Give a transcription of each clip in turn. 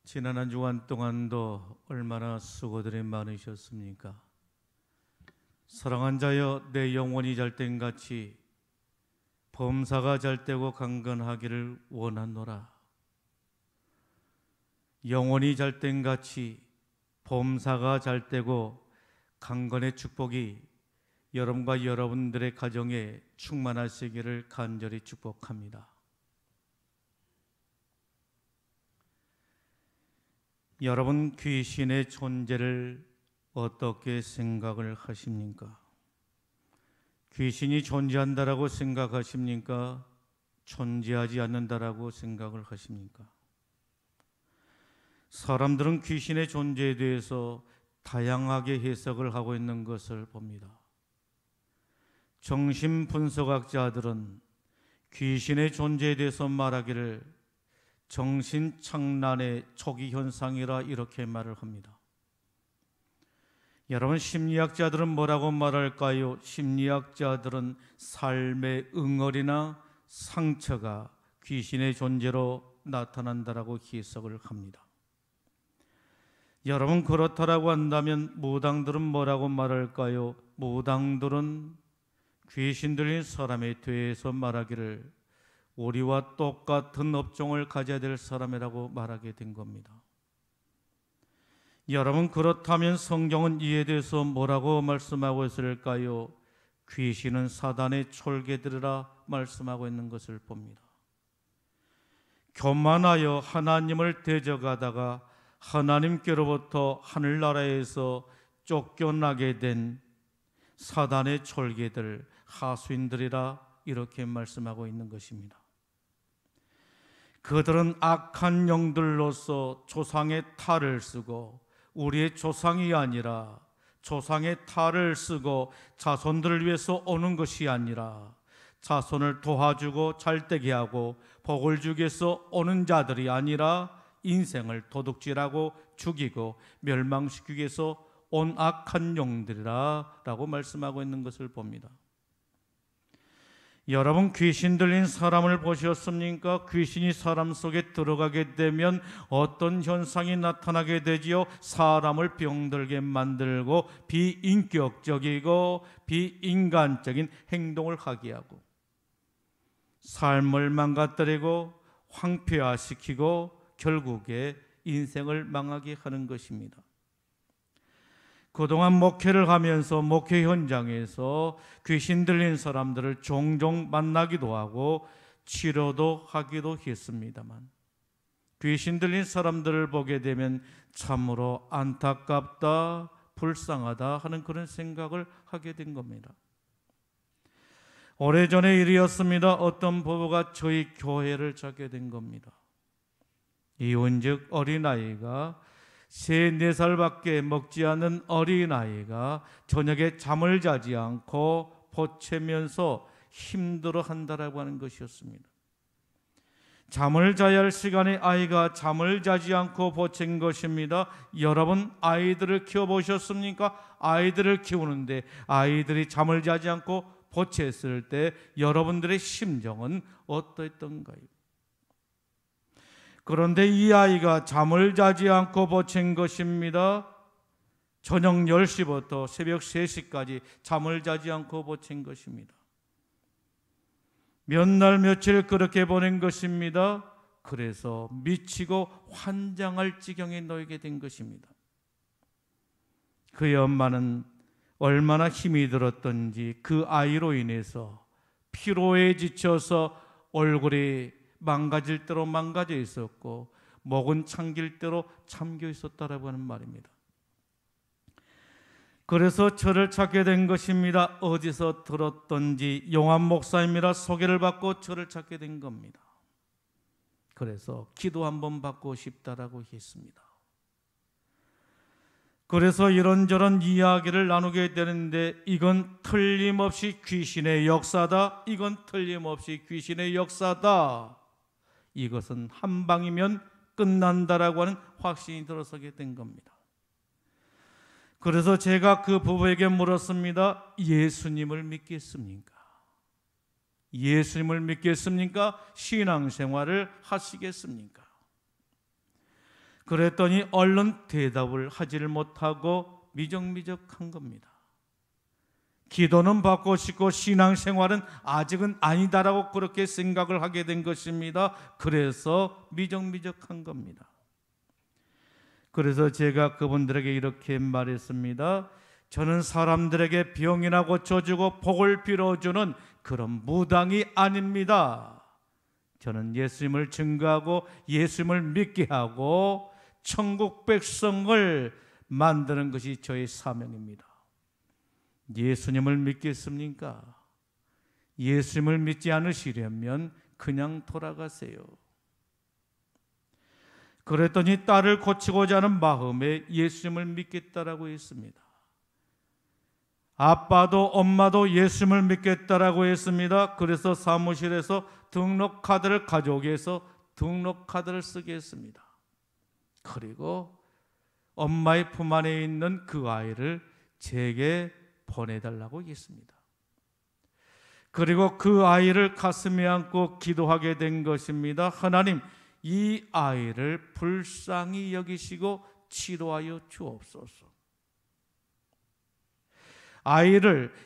지난 한 주간 동안도 얼마나 수고들이 많으셨습니까? 사랑한 자여, 내 영혼이 잘된 같이 범사가 잘되고 강건하기를 원하노라. 영혼이 잘된 같이 범사가 잘되고 강건의 축복이 여러분과 여러분들의 가정에 충만하시기를 간절히 축복합니다. 여러분, 귀신의 존재를 어떻게 생각을 하십니까? 귀신이 존재한다라고 생각하십니까? 존재하지 않는다라고 생각을 하십니까? 사람들은 귀신의 존재에 대해서 다양하게 해석을 하고 있는 것을 봅니다. 정신분석학자들은 귀신의 존재에 대해서 말하기를 정신착란의 초기 현상이라 이렇게 말을 합니다. 여러분, 심리학자들은 뭐라고 말할까요? 심리학자들은 삶의 응어리나 상처가 귀신의 존재로 나타난다라고 해석을 합니다. 여러분, 그렇다라고 한다면 무당들은 뭐라고 말할까요? 무당들은 귀신 들린 사람에 대해서 말하기를 우리와 똑같은 업종을 가져야 될 사람이라고 말하게 된 겁니다. 여러분, 그렇다면 성경은 이에 대해서 뭐라고 말씀하고 있을까요? 귀신은 사단의 촐개들이라 말씀하고 있는 것을 봅니다. 교만하여 하나님을 대적하다가 하나님께로부터 하늘나라에서 쫓겨나게 된 사단의 촐개들, 하수인들이라 이렇게 말씀하고 있는 것입니다. 그들은 악한 영들로서 조상의 탈을 쓰고 우리의 조상이 아니라 조상의 탈을 쓰고 자손들을 위해서 오는 것이 아니라 자손을 도와주고 잘되게 하고 복을 주기 위해서 오는 자들이 아니라 인생을 도둑질하고 죽이고 멸망시키기 위해서 온 악한 영들이라 라고 말씀하고 있는 것을 봅니다. 여러분, 귀신 들린 사람을 보셨습니까? 귀신이 사람 속에 들어가게 되면 어떤 현상이 나타나게 되지요? 사람을 병들게 만들고 비인격적이고 비인간적인 행동을 하게 하고 삶을 망가뜨리고 황폐화시키고 결국에 인생을 망하게 하는 것입니다. 그동안 목회를 하면서 목회 현장에서 귀신 들린 사람들을 종종 만나기도 하고 치료도 하기도 했습니다만 귀신 들린 사람들을 보게 되면 참으로 안타깝다, 불쌍하다 하는 그런 생각을 하게 된 겁니다. 오래전의 일이었습니다. 어떤 부부가 저희 교회를 찾게 된 겁니다. 이혼즉 어린아이가 3, 4살밖에 먹지 않은 어린아이가 저녁에 잠을 자지 않고 보채면서 힘들어한다라고 하는 것이었습니다. 잠을 자야 할 시간에 아이가 잠을 자지 않고 보챈 것입니다. 여러분, 아이들을 키워보셨습니까? 아이들을 키우는데 아이들이 잠을 자지 않고 보챘을 때 여러분들의 심정은 어떠했던가요? 그런데 이 아이가 잠을 자지 않고 보챈 것입니다. 저녁 10시부터 새벽 3시까지 잠을 자지 않고 보챈 것입니다. 몇 날 며칠 그렇게 보낸 것입니다. 그래서 미치고 환장할 지경에 놓이게 된 것입니다. 그의 엄마는 얼마나 힘이 들었던지 그 아이로 인해서 피로에 지쳐서 얼굴이 망가질 대로 망가져 있었고 목은 잠길 대로 잠겨 있었다라고 하는 말입니다. 그래서 저를 찾게 된 것입니다. 어디서 들었던지 용환 목사님이라 소개를 받고 저를 찾게 된 겁니다. 그래서 기도 한번 받고 싶다라고 했습니다. 그래서 이런저런 이야기를 나누게 되는데 이건 틀림없이 귀신의 역사다. 이건 틀림없이 귀신의 역사다. 이것은 한 방이면 끝난다라고 하는 확신이 들어서게 된 겁니다. 그래서 제가 그 부부에게 물었습니다. 예수님을 믿겠습니까? 예수님을 믿겠습니까? 신앙생활을 하시겠습니까? 그랬더니 얼른 대답을 하지를 못하고 미적미적한 겁니다. 기도는 받고 싶고 신앙생활은 아직은 아니다라고 그렇게 생각을 하게 된 것입니다. 그래서 미적미적한 겁니다. 그래서 제가 그분들에게 이렇게 말했습니다. 저는 사람들에게 병이나 고쳐주고 복을 빌어주는 그런 무당이 아닙니다. 저는 예수님을 증거하고 예수님을 믿게 하고 천국 백성을 만드는 것이 저의 사명입니다. 예수님을 믿겠습니까? 예수님을 믿지 않으시려면 그냥 돌아가세요. 그랬더니 딸을 고치고자 하는 마음에 예수님을 믿겠다라고 했습니다. 아빠도 엄마도 예수님을 믿겠다라고 했습니다. 그래서 사무실에서 등록카드를 가져오게 해서 등록카드를 쓰게 했습니다. 그리고 엄마의 품 안에 있는 그 아이를 제게 보내달라고 했습니다. 그리고 그 아이를 가슴에 안고 기도하게 된 것입니다. 하나님, 이 아이를 불쌍히 여기시고 치료하여 주옵소서.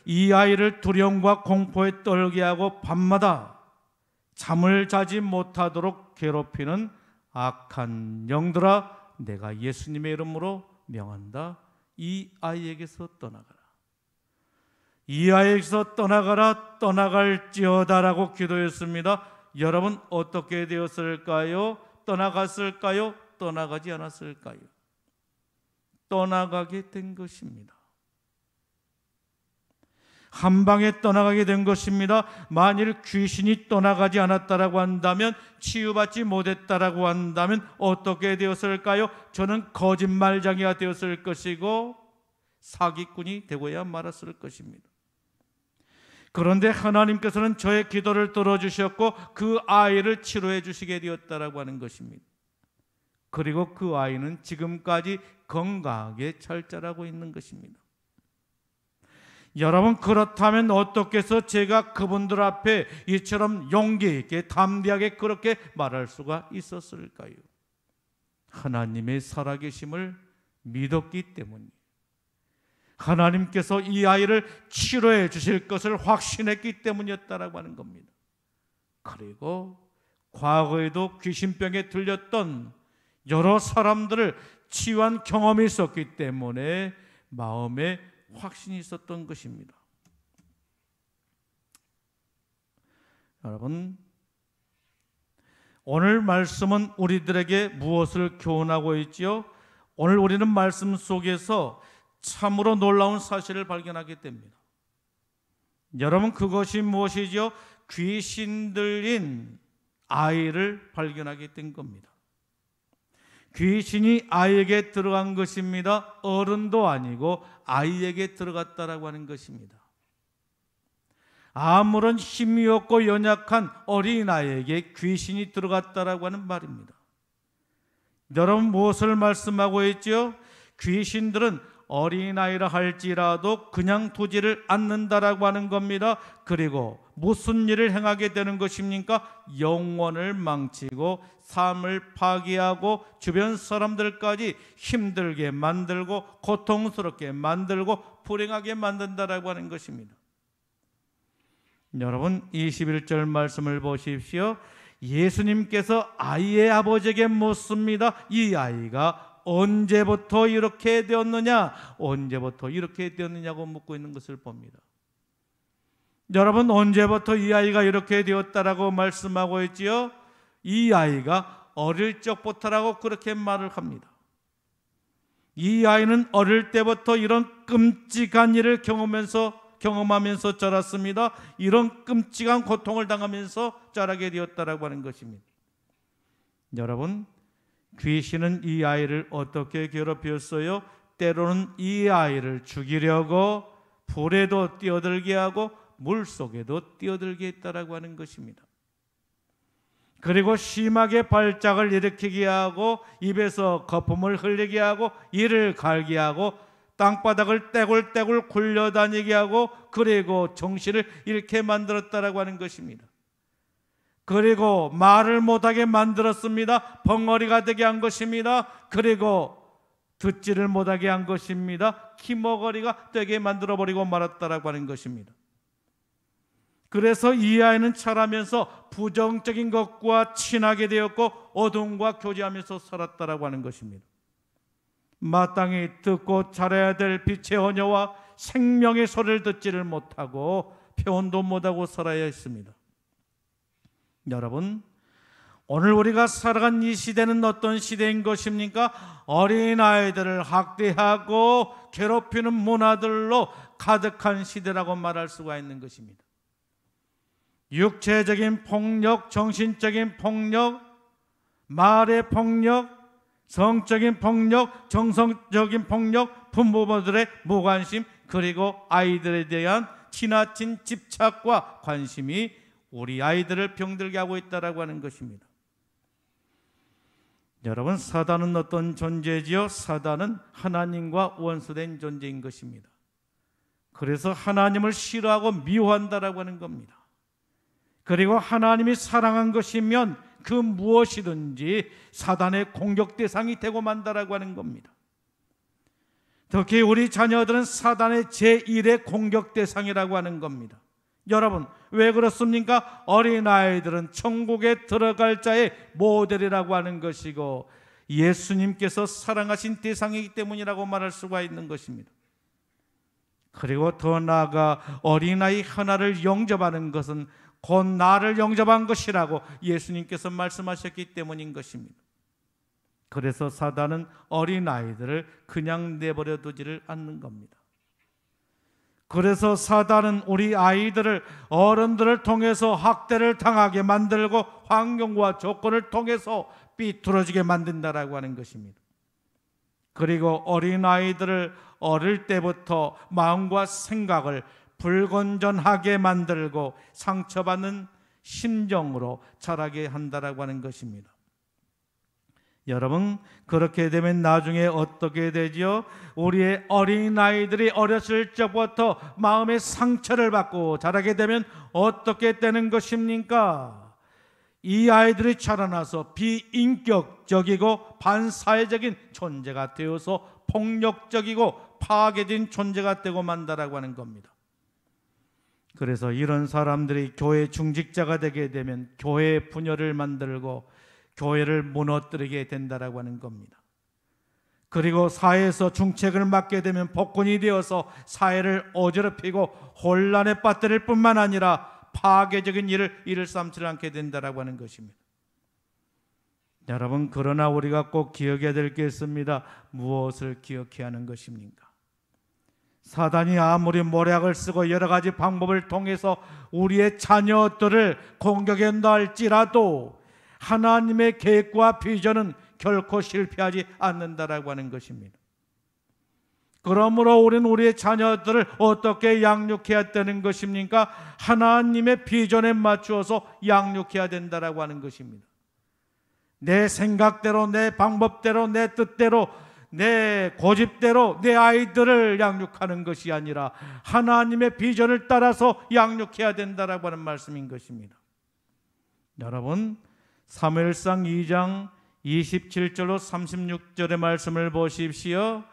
이 아이를 두려움과 공포에 떨게 하고 밤마다 잠을 자지 못하도록 괴롭히는 악한 영들아, 내가 예수님의 이름으로 명한다. 이 아이에게서 떠나가라. 이 아이에게서 떠나가라, 떠나갈지어다라고 기도했습니다. 여러분 어떻게 되었을까요? 떠나갔을까요? 떠나가지 않았을까요? 떠나가게 된 것입니다. 한 방에 떠나가게 된 것입니다. 만일 귀신이 떠나가지 않았다라고 한다면, 치유받지 못했다라고 한다면 어떻게 되었을까요? 저는 거짓말쟁이가 되었을 것이고 사기꾼이 되고야 말았을 것입니다. 그런데 하나님께서는 저의 기도를 들어주셨고 그 아이를 치료해 주시게 되었다라고 하는 것입니다. 그리고 그 아이는 지금까지 건강하게 잘 자라고 있는 것입니다. 여러분, 그렇다면 어떻게 해서 제가 그분들 앞에 이처럼 용기 있게 담대하게 그렇게 말할 수가 있었을까요? 하나님의 살아계심을 믿었기 때문이에요. 하나님께서 이 아이를 치료해 주실 것을 확신했기 때문이었다라고 하는 겁니다. 그리고 과거에도 귀신병에 들렸던 여러 사람들을 치유한 경험이 있었기 때문에 마음에 확신이 있었던 것입니다. 여러분, 오늘 말씀은 우리들에게 무엇을 교훈하고 있지요? 오늘 우리는 말씀 속에서 참으로 놀라운 사실을 발견하게 됩니다. 여러분, 그것이 무엇이죠? 귀신 들린 아이를 발견하게 된 겁니다. 귀신이 아이에게 들어간 것입니다. 어른도 아니고 아이에게 들어갔다라고 하는 것입니다. 아무런 힘이 없고 연약한 어린아이에게 귀신이 들어갔다라고 하는 말입니다. 여러분, 무엇을 말씀하고 있죠? 귀신들은 어린아이라 할지라도 그냥 두지를 않는다라고 하는 겁니다. 그리고 무슨 일을 행하게 되는 것입니까? 영혼을 망치고 삶을 파괴하고 주변 사람들까지 힘들게 만들고 고통스럽게 만들고 불행하게 만든다라고 하는 것입니다. 여러분, 21절 말씀을 보십시오. 예수님께서 아이의 아버지에게 묻습니다. 이 아이가 언제부터 이렇게 되었느냐? 언제부터 이렇게 되었느냐고 묻고 있는 것을 봅니다. 여러분, 언제부터 이 아이가 이렇게 되었다라고 말씀하고 있지요? 이 아이가 어릴 적부터라고 그렇게 말을 합니다. 이 아이는 어릴 때부터 이런 끔찍한 일을 경험하면서 자랐습니다. 이런 끔찍한 고통을 당하면서 자라게 되었다라고 하는 것입니다. 여러분, 귀신은 이 아이를 어떻게 괴롭혔어요? 때로는 이 아이를 죽이려고 불에도 뛰어들게 하고 물속에도 뛰어들게 했다라고 하는 것입니다. 그리고 심하게 발작을 일으키게 하고 입에서 거품을 흘리게 하고 이를 갈게 하고 땅바닥을 떼굴떼굴 굴려다니게 하고 그리고 정신을 잃게 만들었다라고 하는 것입니다. 그리고 말을 못하게 만들었습니다. 벙어리가 되게 한 것입니다. 그리고 듣지를 못하게 한 것입니다. 기머거리가 되게 만들어버리고 말았다라고 하는 것입니다. 그래서 이 아이는 자라면서 부정적인 것과 친하게 되었고 어둠과 교제하면서 살았다라고 하는 것입니다. 마땅히 듣고 자라야 될 빛의 언어와 생명의 소리를 듣지를 못하고 표현도 못하고 살아야 했습니다. 여러분, 오늘 우리가 살아간 이 시대는 어떤 시대인 것입니까? 어린아이들을 학대하고 괴롭히는 문화들로 가득한 시대라고 말할 수가 있는 것입니다. 육체적인 폭력, 정신적인 폭력, 말의 폭력, 성적인 폭력, 정성적인 폭력, 부모들의 무관심, 그리고 아이들에 대한 지나친 집착과 관심이 우리 아이들을 병들게 하고 있다라고 하는 것입니다. 여러분, 사단은 어떤 존재지요? 사단은 하나님과 원수된 존재인 것입니다. 그래서 하나님을 싫어하고 미워한다라고 하는 겁니다. 그리고 하나님이 사랑한 것이면 그 무엇이든지 사단의 공격 대상이 되고 만다라고 하는 겁니다. 특히 우리 자녀들은 사단의 제1의 공격 대상이라고 하는 겁니다. 여러분, 왜 그렇습니까? 어린아이들은 천국에 들어갈 자의 모델이라고 하는 것이고 예수님께서 사랑하신 대상이기 때문이라고 말할 수가 있는 것입니다. 그리고 더 나아가 어린아이 하나를 영접하는 것은 곧 나를 영접한 것이라고 예수님께서 말씀하셨기 때문인 것입니다. 그래서 사단은 어린아이들을 그냥 내버려 두지를 않는 겁니다. 그래서 사단은 우리 아이들을 어른들을 통해서 학대를 당하게 만들고 환경과 조건을 통해서 삐뚤어지게 만든다라고 하는 것입니다. 그리고 어린아이들을 어릴 때부터 마음과 생각을 불건전하게 만들고 상처받는 심정으로 자라게 한다라고 하는 것입니다. 여러분, 그렇게 되면 나중에 어떻게 되죠? 우리의 어린아이들이 어렸을 적부터 마음의 상처를 받고 자라게 되면 어떻게 되는 것입니까? 이 아이들이 자라나서 비인격적이고 반사회적인 존재가 되어서 폭력적이고 파괴된 존재가 되고 만다라고 하는 겁니다. 그래서 이런 사람들이 교회 중직자가 되게 되면 교회 분열을 만들고 교회를 무너뜨리게 된다라고 하는 겁니다. 그리고 사회에서 중책을 맡게 되면 폭군이 되어서 사회를 어지럽히고 혼란에 빠뜨릴 뿐만 아니라 파괴적인 일을 일삼지 않게 된다라고 하는 것입니다. 여러분, 그러나 우리가 꼭 기억해야 될 게 있습니다. 무엇을 기억해야 하는 것입니까? 사단이 아무리 모략을 쓰고 여러 가지 방법을 통해서 우리의 자녀들을 공격한다 할지라도 하나님의 계획과 비전은 결코 실패하지 않는다라고 하는 것입니다. 그러므로 우리는 우리의 자녀들을 어떻게 양육해야 되는 것입니까? 하나님의 비전에 맞추어서 양육해야 된다라고 하는 것입니다. 내 생각대로, 내 방법대로, 내 뜻대로, 내 고집대로 내 아이들을 양육하는 것이 아니라 하나님의 비전을 따라서 양육해야 된다라고 하는 말씀인 것입니다. 여러분, 사무엘상 2장 27절로 36절의 말씀을 보십시오.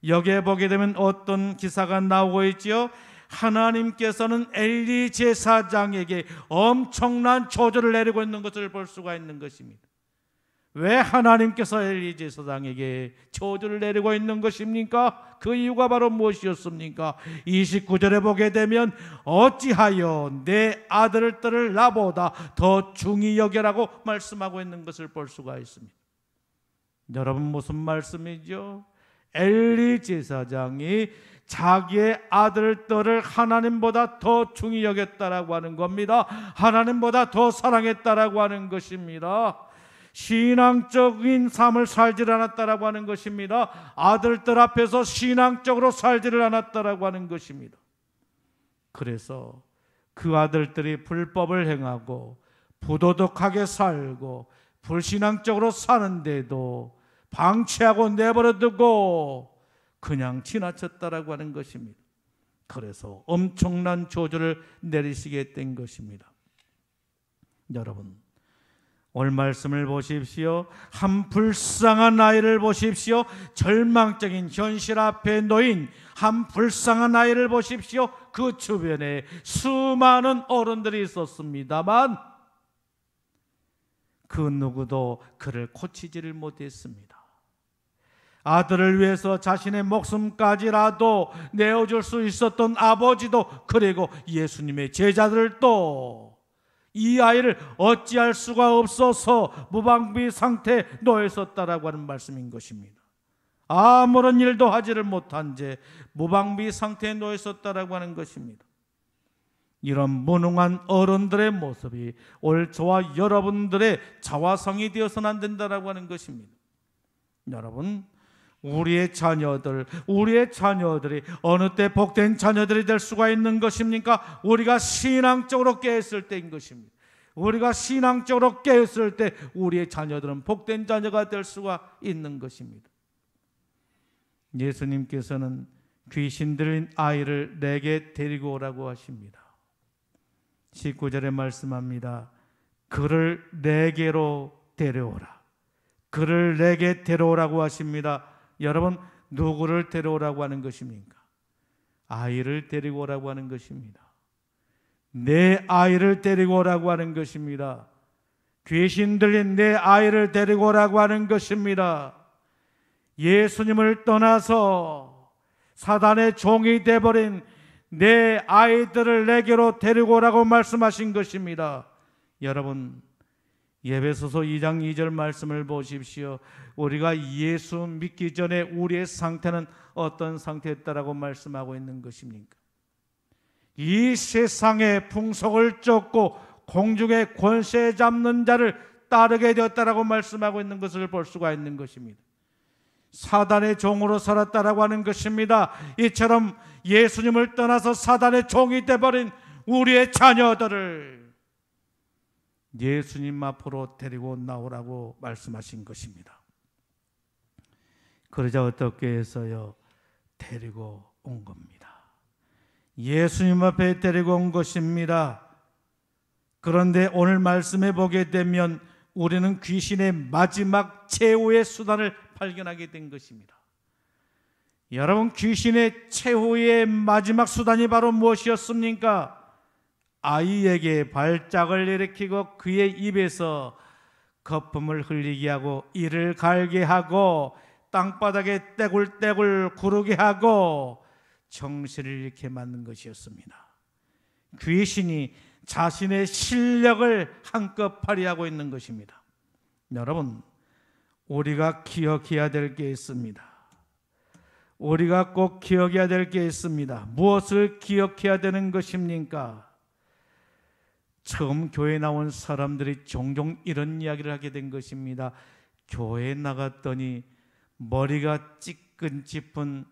여기에 보게 되면 어떤 기사가 나오고 있지요? 하나님께서는 엘리 제사장에게 엄청난 저주를 내리고 있는 것을 볼 수가 있는 것입니다. 왜 하나님께서 엘리 제사장에게 저주를 내리고 있는 것입니까? 그 이유가 바로 무엇이었습니까? 29절에 보게 되면 어찌하여 내 아들들을 나보다 더 중히 여겨라고 말씀하고 있는 것을 볼 수가 있습니다. 여러분, 무슨 말씀이죠? 엘리 제사장이 자기의 아들들을 하나님보다 더 중히 여겼다라고 하는 겁니다. 하나님보다 더 사랑했다라고 하는 것입니다. 신앙적인 삶을 살지를 않았다라고 하는 것입니다. 아들들 앞에서 신앙적으로 살지를 않았다라고 하는 것입니다. 그래서 그 아들들이 불법을 행하고 부도덕하게 살고 불신앙적으로 사는데도 방치하고 내버려두고 그냥 지나쳤다라고 하는 것입니다. 그래서 엄청난 저주를 내리시게 된 것입니다. 여러분, 오늘 말씀을 보십시오. 한 불쌍한 아이를 보십시오. 절망적인 현실 앞에 놓인 한 불쌍한 아이를 보십시오. 그 주변에 수많은 어른들이 있었습니다만 그 누구도 그를 고치지를 못했습니다. 아들을 위해서 자신의 목숨까지라도 내어줄 수 있었던 아버지도, 그리고 예수님의 제자들도 이 아이를 어찌할 수가 없어서 무방비 상태에 놓여 있었다라고 하는 말씀인 것입니다. 아무런 일도 하지를 못한 채 무방비 상태에 놓여 있었다라고 하는 것입니다. 이런 무능한 어른들의 모습이 오늘 저와 여러분들의 자화상이 되어서는 안 된다라고 하는 것입니다. 여러분, 우리의 자녀들이 어느 때 복된 자녀들이 될 수가 있는 것입니까? 우리가 신앙적으로 깨었을 때인 것입니다. 우리가 신앙적으로 깨었을 때 우리의 자녀들은 복된 자녀가 될 수가 있는 것입니다. 예수님께서는 귀신 들린 아이를 내게 데리고 오라고 하십니다. 19절에 말씀합니다. 그를 내게로 데려오라. 그를 내게 데려오라고 하십니다. 여러분, 누구를 데려오라고 하는 것입니까? 아이를 데리고 오라고 하는 것입니다. 내 아이를 데리고 오라고 하는 것입니다. 귀신 들린 내 아이를 데리고 오라고 하는 것입니다. 예수님을 떠나서 사단의 종이 되어버린 내 아이들을 내게로 데리고 오라고 말씀하신 것입니다. 여러분, 에베소서 2장 2절 말씀을 보십시오. 우리가 예수 믿기 전에 우리의 상태는 어떤 상태였다라고 말씀하고 있는 것입니까? 이 세상의 풍속을 쫓고 공중의 권세 잡는 자를 따르게 되었다라고 말씀하고 있는 것을 볼 수가 있는 것입니다. 사단의 종으로 살았다라고 하는 것입니다. 이처럼 예수님을 떠나서 사단의 종이 되어버린 우리의 자녀들을 예수님 앞으로 데리고 나오라고 말씀하신 것입니다. 그러자 어떻게 해서요? 데리고 온 겁니다. 예수님 앞에 데리고 온 것입니다. 그런데 오늘 말씀해 보게 되면 우리는 귀신의 마지막 최후의 수단을 발견하게 된 것입니다. 여러분, 귀신의 최후의 마지막 수단이 바로 무엇이었습니까? 아이에게 발작을 일으키고 그의 입에서 거품을 흘리게 하고 이를 갈게 하고 땅바닥에 떼굴떼굴 구르게 하고 정신을 잃게 만든 것이었습니다. 귀신이 자신의 실력을 한껏 발휘하고 있는 것입니다. 여러분, 우리가 기억해야 될 게 있습니다. 우리가 꼭 기억해야 될 게 있습니다. 무엇을 기억해야 되는 것입니까? 처음 교회에 나온 사람들이 종종 이런 이야기를 하게 된 것입니다. 교회에 나갔더니 머리가 찌끈찌끈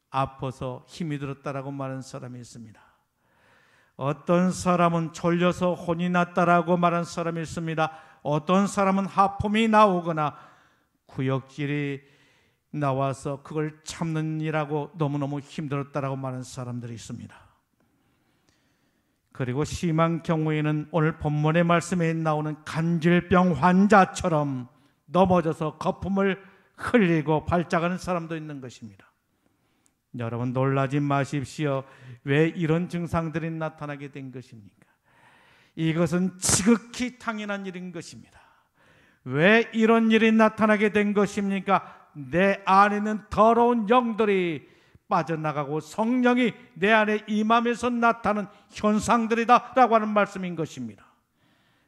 아파서 힘이 들었다라고 말하는 사람이 있습니다. 어떤 사람은 졸려서 혼이 났다라고 말하는 사람이 있습니다. 어떤 사람은 하품이 나오거나 구역질이 나와서 그걸 참느니라고 너무너무 힘들었다라고 말하는 사람들이 있습니다. 그리고 심한 경우에는 오늘 본문의 말씀에 나오는 간질병 환자처럼 넘어져서 거품을 흘리고 발작하는 사람도 있는 것입니다. 여러분, 놀라지 마십시오. 왜 이런 증상들이 나타나게 된 것입니까? 이것은 지극히 당연한 일인 것입니다. 왜 이런 일이 나타나게 된 것입니까? 내 안에는 더러운 영들이 빠져나가고 성령이 내 안에 임하면서 나타나는 현상들이다 라고 하는 말씀인 것입니다.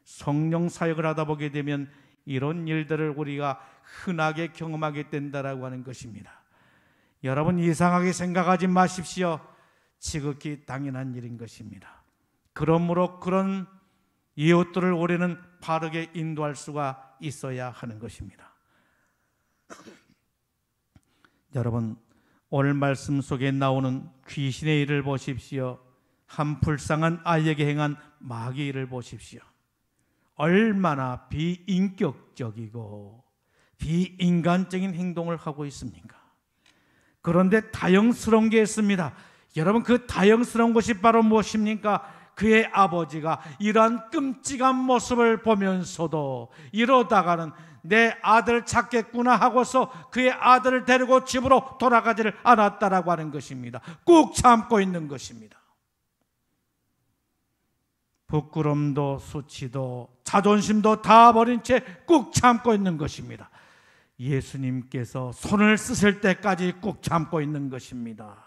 성령 사역을 하다 보게 되면 이런 일들을 우리가 흔하게 경험하게 된다라고 하는 것입니다. 여러분, 이상하게 생각하지 마십시오. 지극히 당연한 일인 것입니다. 그러므로 그런 이웃들을 우리는 바르게 인도할 수가 있어야 하는 것입니다. 여러분, 오늘 말씀 속에 나오는 귀신의 일을 보십시오. 한 불쌍한 아이에게 행한 마귀의 일을 보십시오. 얼마나 비인격적이고 비인간적인 행동을 하고 있습니까? 그런데 다영스러운 게 있습니다. 여러분, 그 다영스러운 것이 바로 무엇입니까? 그의 아버지가 이러한 끔찍한 모습을 보면서도 이러다가는 내 아들 찾겠구나 하고서 그의 아들을 데리고 집으로 돌아가지를 않았다라고 하는 것입니다. 꾹 참고 있는 것입니다. 부끄럼도 수치도 자존심도 다 버린 채 꾹 참고 있는 것입니다. 예수님께서 손을 쓰실 때까지 꾹 참고 있는 것입니다.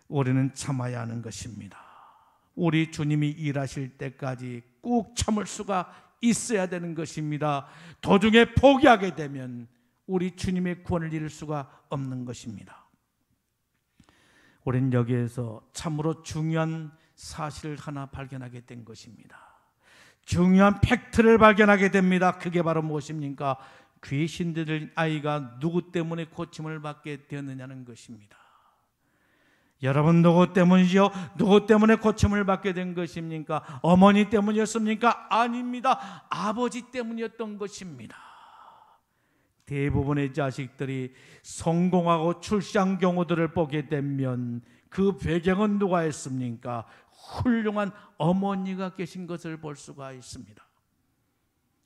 우리는 참아야 하는 것입니다. 우리 주님이 일하실 때까지 꾹 참을 수가 있어야 되는 것입니다. 도중에 포기하게 되면 우리 주님의 구원을 이룰 수가 없는 것입니다. 우리는 여기에서 참으로 중요한 사실을 하나 발견하게 된 것입니다. 중요한 팩트를 발견하게 됩니다. 그게 바로 무엇입니까? 귀신 들린 아이가 누구 때문에 고침을 받게 되었느냐는 것입니다. 여러분, 누구 때문이죠? 누구 때문에 고침을 받게 된 것입니까? 어머니 때문이었습니까? 아닙니다. 아버지 때문이었던 것입니다. 대부분의 자식들이 성공하고 출산 경우들을 보게 되면 그 배경은 누가 했습니까? 훌륭한 어머니가 계신 것을 볼 수가 있습니다.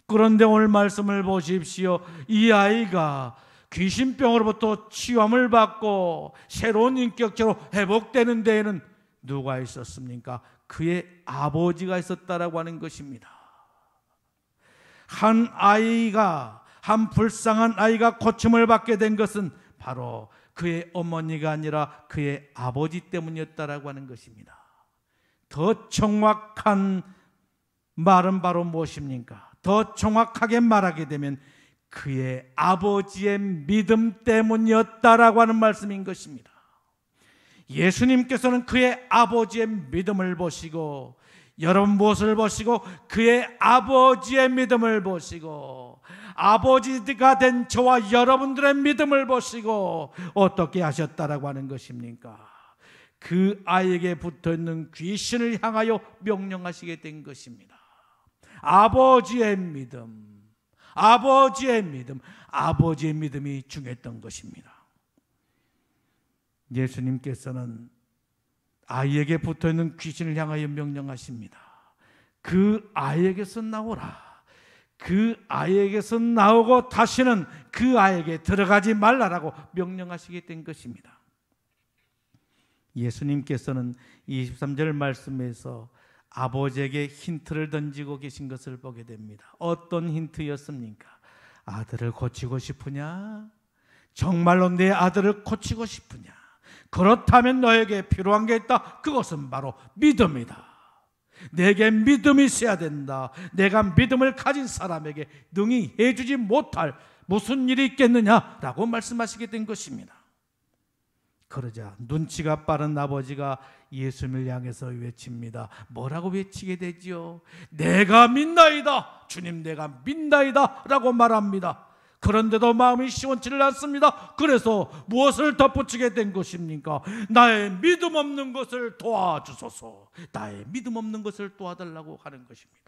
그런데 오늘 말씀을 보십시오. 이 아이가 귀신병으로부터 치유함을 받고 새로운 인격체로 회복되는 데에는 누가 있었습니까? 그의 아버지가 있었다라고 하는 것입니다. 한 불쌍한 아이가 고침을 받게 된 것은 바로 그의 어머니가 아니라 그의 아버지 때문이었다라고 하는 것입니다. 더 정확한 말은 바로 무엇입니까? 더 정확하게 말하게 되면 그의 아버지의 믿음 때문이었다라고 하는 말씀인 것입니다. 예수님께서는 그의 아버지의 믿음을 보시고, 여러분 무엇을 보시고? 그의 아버지의 믿음을 보시고, 아버지가 된 저와 여러분들의 믿음을 보시고 어떻게 하셨다라고 하는 것입니까? 그 아이에게 붙어있는 귀신을 향하여 명령하시게 된 것입니다. 아버지의 믿음, 아버지의 믿음이 중요했던 것입니다. 예수님께서는 아이에게 붙어있는 귀신을 향하여 명령하십니다. 그 아이에게서 나오라. 그 아이에게서 나오고 다시는 그 아이에게 들어가지 말라라고 명령하시게 된 것입니다. 예수님께서는 23절 말씀에서 아버지에게 힌트를 던지고 계신 것을 보게 됩니다. 어떤 힌트였습니까? 아들을 고치고 싶으냐? 정말로 내 아들을 고치고 싶으냐? 그렇다면 너에게 필요한 게 있다. 그것은 바로 믿음이다. 내게 믿음이 있어야 된다. 내가 믿음을 가진 사람에게 능히 해주지 못할 무슨 일이 있겠느냐라고 말씀하시게 된 것입니다. 그러자 눈치가 빠른 아버지가 예수님을 향해서 외칩니다. 뭐라고 외치게 되지요? 내가 믿나이다. 주님, 내가 믿나이다 라고 말합니다. 그런데도 마음이 시원치를 않습니다. 그래서 무엇을 덧붙이게 된 것입니까? 나의 믿음 없는 것을 도와주소서. 나의 믿음 없는 것을 도와달라고 하는 것입니다.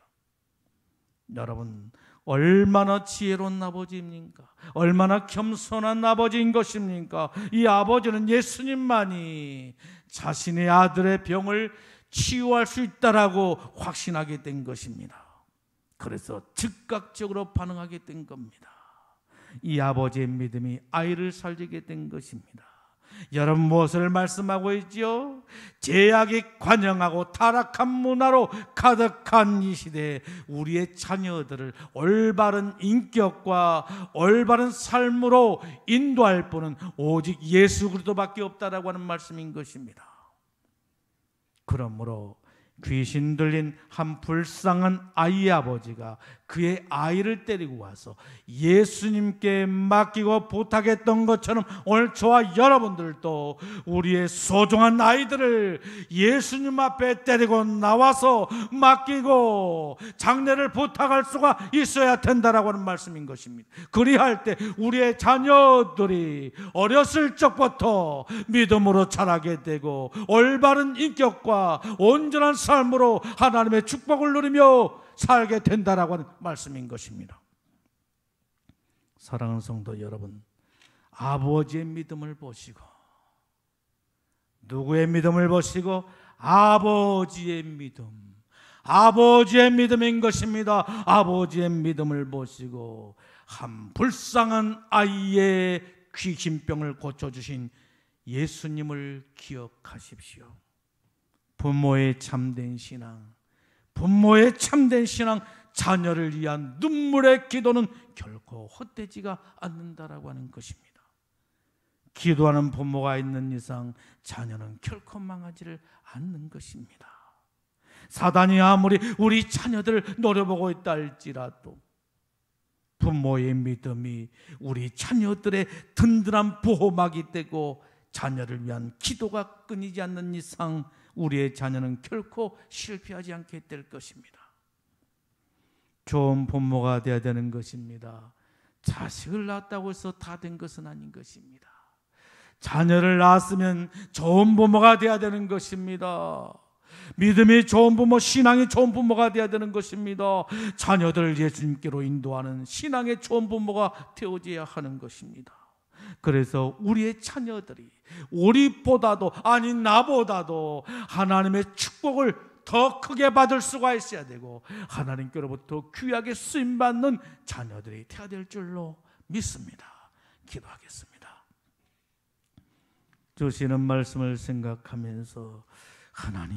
여러분, 얼마나 지혜로운 아버지입니까? 얼마나 겸손한 아버지인 것입니까? 이 아버지는 예수님만이 자신의 아들의 병을 치유할 수 있다라고 확신하게 된 것입니다. 그래서 즉각적으로 반응하게 된 겁니다. 이 아버지의 믿음이 아이를 살리게 된 것입니다. 여러분, 무엇을 말씀하고 있지요? 제약이 관영하고 타락한 문화로 가득한 이 시대에 우리의 자녀들을 올바른 인격과 올바른 삶으로 인도할 분은 오직 예수 그리스도밖에 없다라고 하는 말씀인 것입니다. 그러므로 귀신 들린 한 불쌍한 아이의 아버지가 그의 아이를 데리고 와서 예수님께 맡기고 부탁했던 것처럼 오늘 저와 여러분들도 우리의 소중한 아이들을 예수님 앞에 데리고 나와서 맡기고 장례를 부탁할 수가 있어야 된다라고 하는 말씀인 것입니다. 그리할 때 우리의 자녀들이 어렸을 적부터 믿음으로 자라게 되고 올바른 인격과 온전한 삶으로 하나님의 축복을 누리며 살게 된다라고 하는 말씀인 것입니다. 사랑하는 성도 여러분, 아버지의 믿음을 보시고, 누구의 믿음을 보시고? 아버지의 믿음, 아버지의 믿음인 것입니다. 아버지의 믿음을 보시고 한 불쌍한 아이의 귀신병을 고쳐주신 예수님을 기억하십시오. 부모의 참된 신앙, 부모의 참된 신앙, 자녀를 위한 눈물의 기도는 결코 헛되지가 않는다라고 하는 것입니다. 기도하는 부모가 있는 이상 자녀는 결코 망하지를 않는 것입니다. 사단이 아무리 우리 자녀들을 노려보고 있다 할지라도 부모의 믿음이 우리 자녀들의 든든한 보호막이 되고 자녀를 위한 기도가 끊이지 않는 이상 우리의 자녀는 결코 실패하지 않게 될 것입니다. 좋은 부모가 되어야 되는 것입니다. 자식을 낳았다고 해서 다 된 것은 아닌 것입니다. 자녀를 낳았으면 좋은 부모가 되어야 되는 것입니다. 믿음이 좋은 부모, 신앙이 좋은 부모가 되어야 되는 것입니다. 자녀들을 예수님께로 인도하는 신앙의 좋은 부모가 되어져야 하는 것입니다. 그래서 우리의 자녀들이 우리보다도, 아니 나보다도 하나님의 축복을 더 크게 받을 수가 있어야 되고 하나님께로부터 귀하게 쓰임받는 자녀들이 되어야 될 줄로 믿습니다. 기도하겠습니다. 주시는 말씀을 생각하면서 하나님